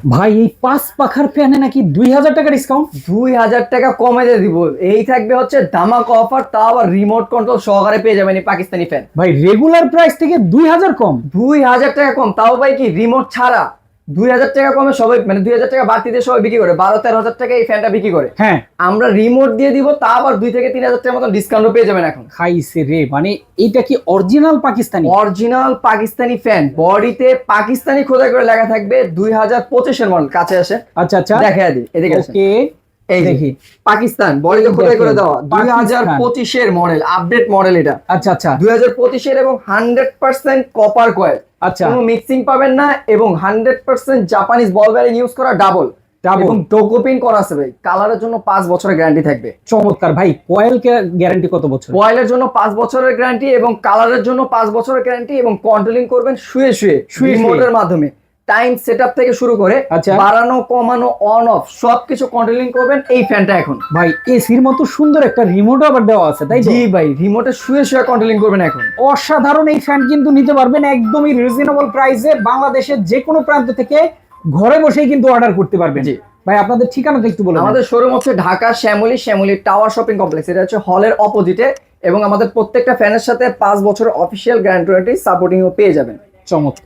ভাই এই 5 পাখার ফ্যানে নাকি 2000 টাকা ডিসকাউন্ট। 2000 টাকা কমে দিয়ে দিব। এই থাকবে হচ্ছে ধামাকা অফার, তাও আবার রিমোট কন্ট্রোল সহকারে পেয়ে যাবেন এই পাকিস্তানি ফ্যান। ভাই রেগুলার প্রাইস থেকে 2000 কম। 2000 টাকা কম, তাও ভাই কি রিমোট ছাড়া। 2000 টাকা কমে সবাই, মানে 2000 টাকা বাড়তি দিয়ে সবাই বিক্রি করে, 12-13 হাজার টাকা এই ফ্যানটা বিক্রি করে। হ্যাঁ আমরা রিমোট দিয়ে দিব, তা আবার 2 থেকে 3 হাজার টাকার মতন ডিসকাউন্টও পেয়ে যাবেন এখন। খাইছে রে, মানে এইটা কি original Pakistani? Original Pakistani fan, বডিতে পাকিস্তানি খোদাই করে লেখা থাকবে। 2025-এর মডেল, কাছে আসে আচ্ছা আচ্ছা দেখা দিই, এদিকে আসেন। ওকে এই যে দেখি। পাকিস্তান বডিতে খোদাই করে দেখেন, দেওয়া, পাকিস্তান। 2025-এর মডেল, আপডেট মডেল এটা। আচ্ছা আচ্ছা 2025-এর এবং 100% কপার কয়েল, আচ্ছা কোনো মিক্সিং পাবেন না, এবং 100% জাপানিজ বল বেয়ারিং ইউজ করা, ডাবল Double। এবং ডোকোপিন করা আছে ভাই। কালারের জন্য 5 বছরের গ্যারান্টি থাকবে। চমৎকার ভাই। কয়েল গ্যারান্টি কত বছর? কয়েলের জন্য 5 বছরের গ্যারান্টি এবং কালারের জন্য 5 বছরের গ্যারান্টি, এবং কন্ট্রোলিং করবেন শুয়ে শুয়ে শুয়ে। রিমোটের মাধ্যমে। টাইম সেটআপ থেকে শুরু করে আচ্ছা। বাড়ানো কমানো অন অফ সবকিছু কন্ট্রোলিং করবেন এই ফ্যানটা এখন। ভাই এসির মতো সুন্দর একটা রিমোটও আবার দেওয়া আছে, তাই তো? জি ভাই, রিমোটে শুয়ে শুয়ে কন্ট্রোলিং করবেন এখন। অসাধারণ এই ফ্যান কিন্তু নিতে পারবেন একদমই রিজনেবল প্রাইসে, বাংলাদেশের যে কোনো প্রান্ত থেকে ঘরে বসেই কিন্তু অর্ডার করতে পারবেন। জি। ভাই আপনাদের ঠিকানাটা একটু বলুন। আমাদের শোরুম হচ্ছে Dhaka Shyamoli tower shopping complex, এটা হচ্ছে হলের অপোজিটে, এবং আমাদের প্রত্যেকটা ফ্যানের সাথে 5 বছরের অফিসিয়াল গ্যারান্টি সাপোর্টিংও পেয়ে যাবেন। চমৎকার।